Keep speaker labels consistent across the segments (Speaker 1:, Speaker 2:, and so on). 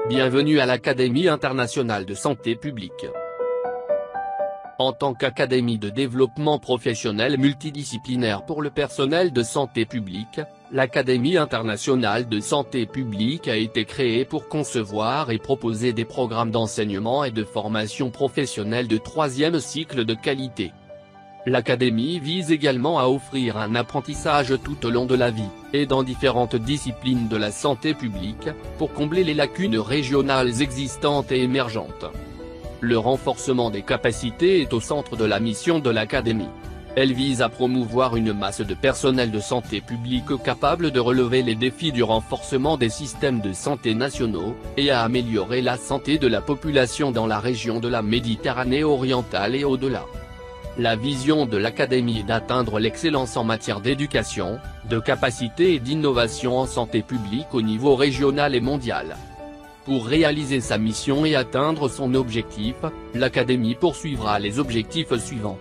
Speaker 1: Bienvenue à l'Académie internationale de santé publique. En tant qu'académie de développement professionnel multidisciplinaire pour le personnel de santé publique, l'Académie internationale de santé publique a été créée pour concevoir et proposer des programmes d'enseignement et de formation professionnelle de troisième cycle de qualité. L'Académie vise également à offrir un apprentissage tout au long de la vie, et dans différentes disciplines de la santé publique, pour combler les lacunes régionales existantes et émergentes. Le renforcement des capacités est au centre de la mission de l'Académie. Elle vise à promouvoir une masse de personnel de santé publique capable de relever les défis du renforcement des systèmes de santé nationaux, et à améliorer la santé de la population dans la région de la Méditerranée orientale et au-delà. La vision de l'Académie est d'atteindre l'excellence en matière d'éducation, de capacité et d'innovation en santé publique au niveau régional et mondial. Pour réaliser sa mission et atteindre son objectif, l'Académie poursuivra les objectifs suivants.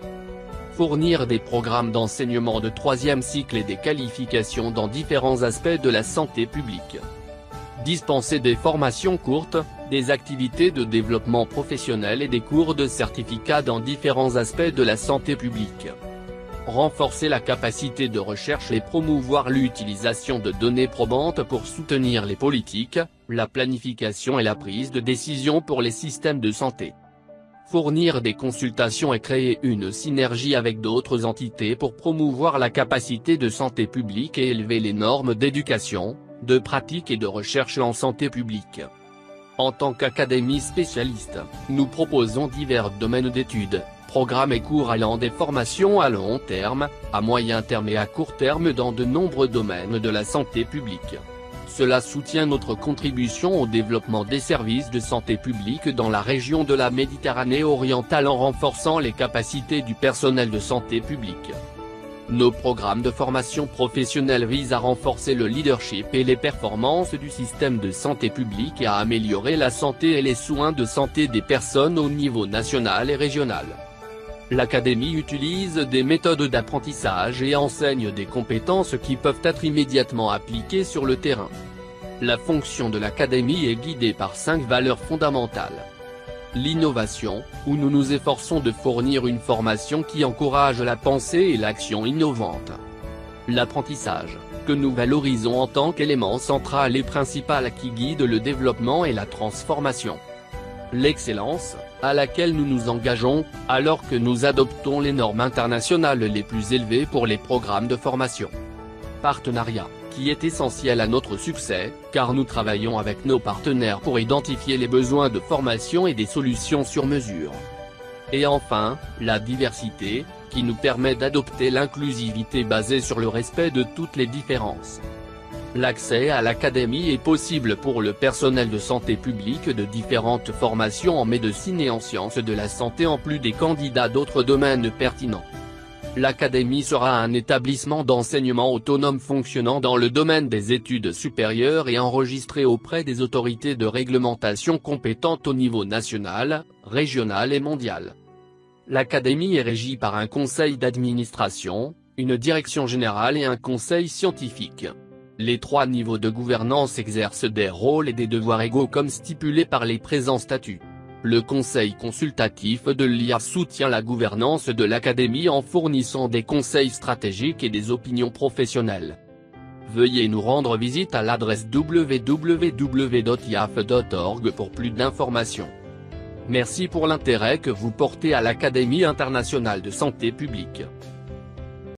Speaker 1: Fournir des programmes d'enseignement de troisième cycle et des qualifications dans différents aspects de la santé publique. Dispenser des formations courtes, des activités de développement professionnel et des cours de certificat dans différents aspects de la santé publique. Renforcer la capacité de recherche et promouvoir l'utilisation de données probantes pour soutenir les politiques, la planification et la prise de décision pour les systèmes de santé. Fournir des consultations et créer une synergie avec d'autres entités pour promouvoir la capacité de santé publique et élever les normes d'éducation, de pratique et de recherche en santé publique. En tant qu'académie spécialiste, nous proposons divers domaines d'études, programmes et cours allant des formations à long terme, à moyen terme et à court terme dans de nombreux domaines de la santé publique. Cela soutient notre contribution au développement des services de santé publique dans la région de la Méditerranée orientale en renforçant les capacités du personnel de santé publique. Nos programmes de formation professionnelle visent à renforcer le leadership et les performances du système de santé publique et à améliorer la santé et les soins de santé des personnes au niveau national et régional. L'Académie utilise des méthodes d'apprentissage et enseigne des compétences qui peuvent être immédiatement appliquées sur le terrain. La fonction de l'Académie est guidée par 5 valeurs fondamentales. L'innovation, où nous nous efforçons de fournir une formation qui encourage la pensée et l'action innovante. L'apprentissage, que nous valorisons en tant qu'élément central et principal qui guide le développement et la transformation. L'excellence, à laquelle nous nous engageons, alors que nous adoptons les normes internationales les plus élevées pour les programmes de formation. Partenariat, qui est essentiel à notre succès, car nous travaillons avec nos partenaires pour identifier les besoins de formation et des solutions sur mesure. Et enfin, la diversité, qui nous permet d'adopter l'inclusivité basée sur le respect de toutes les différences. L'accès à l'Académie est possible pour le personnel de santé publique de différentes formations en médecine et en sciences de la santé en plus des candidats d'autres domaines pertinents. L'Académie sera un établissement d'enseignement autonome fonctionnant dans le domaine des études supérieures et enregistré auprès des autorités de réglementation compétentes au niveau national, régional et mondial. L'Académie est régie par un conseil d'administration, une direction générale et un conseil scientifique. Les 3 niveaux de gouvernance exercent des rôles et des devoirs égaux comme stipulés par les présents statuts. Le conseil consultatif de l'IA soutient la gouvernance de l'Académie en fournissant des conseils stratégiques et des opinions professionnelles. Veuillez nous rendre visite à l'adresse www.iaf.org pour plus d'informations. Merci pour l'intérêt que vous portez à l'Académie internationale de santé publique.